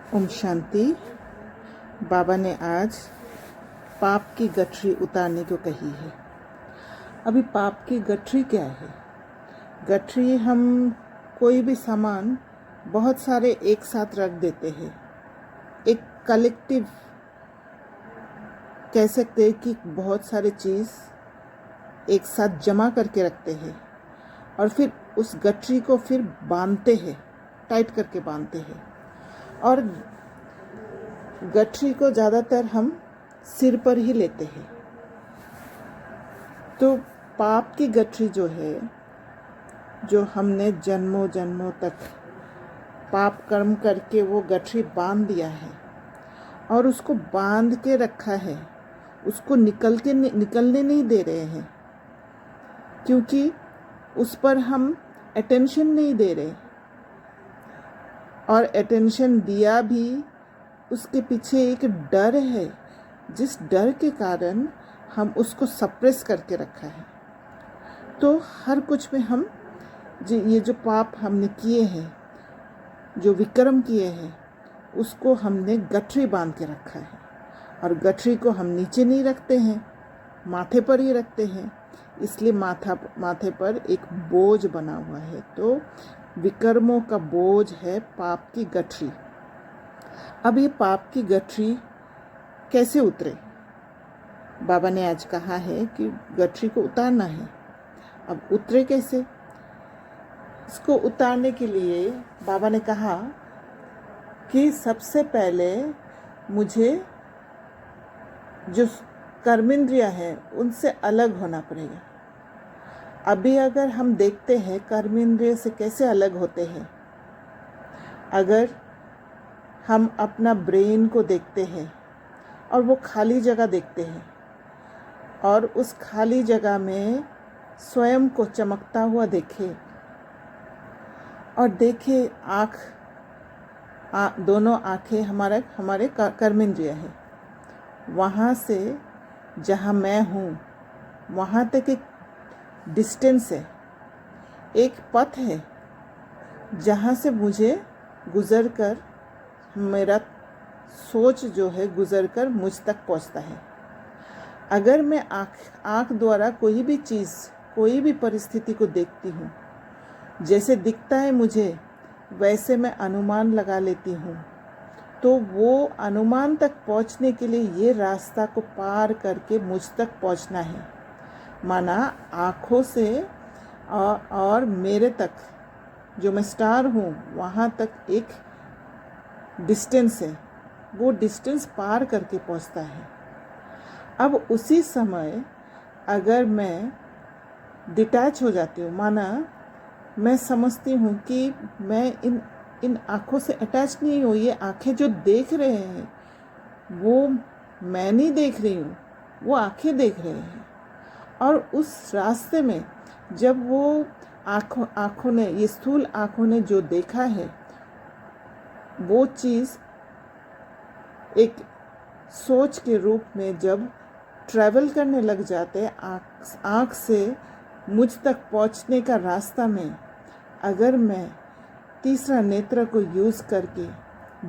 ओम शांति। बाबा ने आज पाप की गठरी उतारने को कही है। अभी पाप की गठरी क्या है? गठरी हम कोई भी सामान बहुत सारे एक साथ रख देते हैं, एक कलेक्टिव कह सकते हैं कि बहुत सारे चीज़ एक साथ जमा करके रखते हैं और फिर उस गठरी को फिर बांधते हैं, टाइट करके बांधते हैं। और गठरी को ज़्यादातर हम सिर पर ही लेते हैं। तो पाप की गठरी जो है, जो हमने जन्मों जन्मों तक पाप कर्म करके वो गठरी बांध दिया है और उसको बांध के रखा है, उसको निकलने नहीं दे रहे हैं, क्योंकि उस पर हम अटेंशन नहीं दे रहे। और अटेंशन दिया भी, उसके पीछे एक डर है, जिस डर के कारण हम उसको सप्रेस करके रखा है। तो हर कुछ में हम ये जो पाप हमने किए हैं, जो विक्रम किए हैं, उसको हमने गठरी बांध के रखा है। और गठरी को हम नीचे नहीं रखते हैं, माथे पर ही रखते हैं, इसलिए माथे पर एक बोझ बना हुआ है। तो विकर्मों का बोझ है पाप की गठरी। अब ये पाप की गठरी कैसे उतरे? बाबा ने आज कहा है कि गठरी को उतारना है। अब उतरे कैसे? इसको उतारने के लिए बाबा ने कहा कि सबसे पहले मुझे जो कर्मेंद्रियां हैं उनसे अलग होना पड़ेगा। अभी अगर हम देखते हैं कर्मेंद्रिय से कैसे अलग होते हैं, अगर हम अपना ब्रेन को देखते हैं और वो खाली जगह देखते हैं और उस खाली जगह में स्वयं को चमकता हुआ देखें और देखें दोनों आँखें हमारे कर्मेंद्रिय हैं। वहाँ से जहाँ मैं हूँ वहाँ तक एक डिस्टेंस है, एक पथ है जहाँ से मुझे गुज़र कर, मेरा सोच जो है गुज़र कर मुझ तक पहुँचता है। अगर मैं आँख द्वारा कोई भी चीज़, कोई भी परिस्थिति को देखती हूँ, जैसे दिखता है मुझे वैसे मैं अनुमान लगा लेती हूँ, तो वो अनुमान तक पहुँचने के लिए ये रास्ता को पार करके मुझ तक पहुँचना है। माना आँखों से और मेरे तक, जो मैं स्टार हूँ, वहाँ तक एक डिस्टेंस है, वो डिस्टेंस पार करके पहुँचता है। अब उसी समय अगर मैं डिटैच हो जाती हूँ, माना मैं समझती हूँ कि मैं इन आँखों से अटैच नहीं हूँ, ये आँखें जो देख रहे हैं वो मैं नहीं देख रही हूँ, वो आँखें देख रहे हैं। और उस रास्ते में जब वो आँखों ने, ये स्थूल आँखों ने जो देखा है, वो चीज़ एक सोच के रूप में जब ट्रैवल करने लग जाते आँख से मुझ तक पहुँचने का रास्ता में, अगर मैं तीसरा नेत्र को यूज़ करके,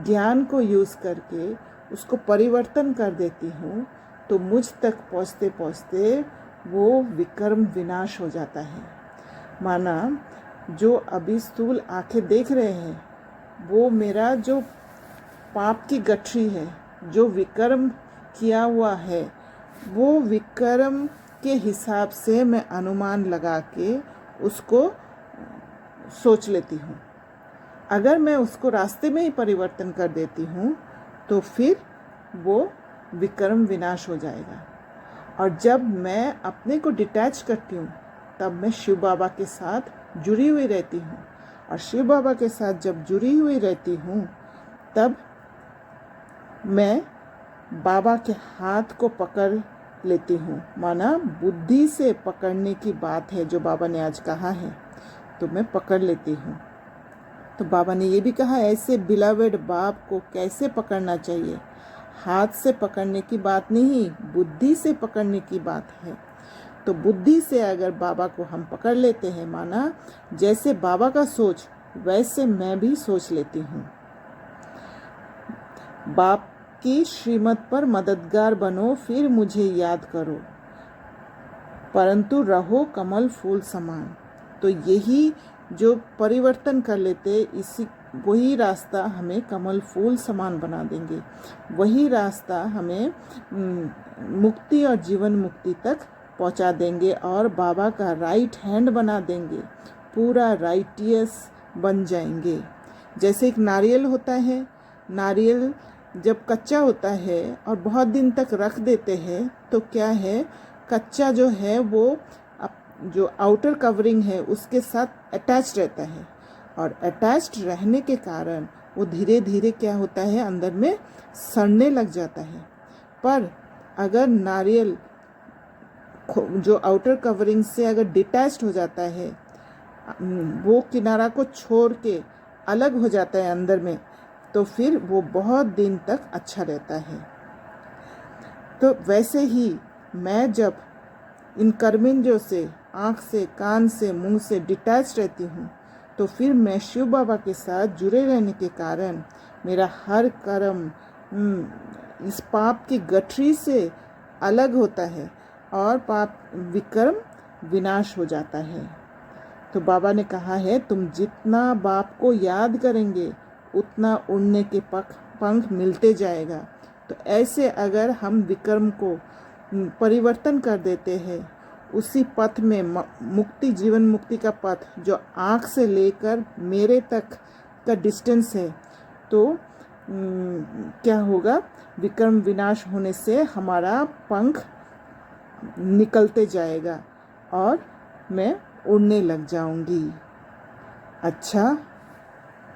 ज्ञान को यूज़ करके उसको परिवर्तन कर देती हूँ, तो मुझ तक पहुँचते पहुँचते वो विकर्म विनाश हो जाता है। माना जो अभी स्थूल आँखें देख रहे हैं, वो मेरा जो पाप की गठरी है, जो विकर्म किया हुआ है, वो विकर्म के हिसाब से मैं अनुमान लगा के उसको सोच लेती हूँ। अगर मैं उसको रास्ते में ही परिवर्तन कर देती हूँ तो फिर वो विकर्म विनाश हो जाएगा। और जब मैं अपने को डिटैच करती हूँ, तब मैं शिव बाबा के साथ जुड़ी हुई रहती हूँ। और शिव बाबा के साथ जब जुड़ी हुई रहती हूँ, तब मैं बाबा के हाथ को पकड़ लेती हूँ। माना बुद्धि से पकड़ने की बात है जो बाबा ने आज कहा है, तो मैं पकड़ लेती हूँ। तो बाबा ने ये भी कहा, ऐसे बिलावेड बाप को कैसे पकड़ना चाहिए। हाथ से पकड़ने की बात नहीं, बुद्धि से पकड़ने की बात है। तो बुद्धि से अगर बाबा को हम पकड़ लेते हैं, माना जैसे बाबा का सोच वैसे मैं भी सोच लेती हूँ। बाप की श्रीमत पर मददगार बनो, फिर मुझे याद करो, परंतु रहो कमल फूल समान। तो यही जो परिवर्तन कर लेते, इसी वही रास्ता हमें कमल फूल समान बना देंगे, वही रास्ता हमें मुक्ति और जीवन मुक्ति तक पहुंचा देंगे और बाबा का राइट हैंड बना देंगे, पूरा राइटियस बन जाएंगे। जैसे एक नारियल होता है, नारियल जब कच्चा होता है और बहुत दिन तक रख देते हैं तो क्या है, कच्चा जो है वो जो आउटर कवरिंग है उसके साथ अटैच रहता है, और अटैच्ड रहने के कारण वो धीरे धीरे क्या होता है, अंदर में सड़ने लग जाता है। पर अगर नारियल जो आउटर कवरिंग से अगर डिटैच्ड हो जाता है, वो किनारा को छोड़ के अलग हो जाता है अंदर में, तो फिर वो बहुत दिन तक अच्छा रहता है। तो वैसे ही मैं जब इन कर्मेंद्रियों से, आँख से, कान से, मुंह से डिटैच रहती हूँ, तो फिर मैं शिव बाबा के साथ जुड़े रहने के कारण मेरा हर कर्म इस पाप की गठरी से अलग होता है और पाप विकर्म विनाश हो जाता है। तो बाबा ने कहा है, तुम जितना बाप को याद करेंगे उतना उड़ने के पंख मिलते जाएगा। तो ऐसे अगर हम विकर्म को परिवर्तन कर देते हैं, उसी पथ में मुक्ति, जीवन मुक्ति का पथ जो आँख से लेकर मेरे तक का डिस्टेंस है, तो क्या होगा, विकर्म विनाश होने से हमारा पंख निकलते जाएगा और मैं उड़ने लग जाऊंगी। अच्छा,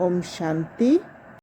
ओम शांति।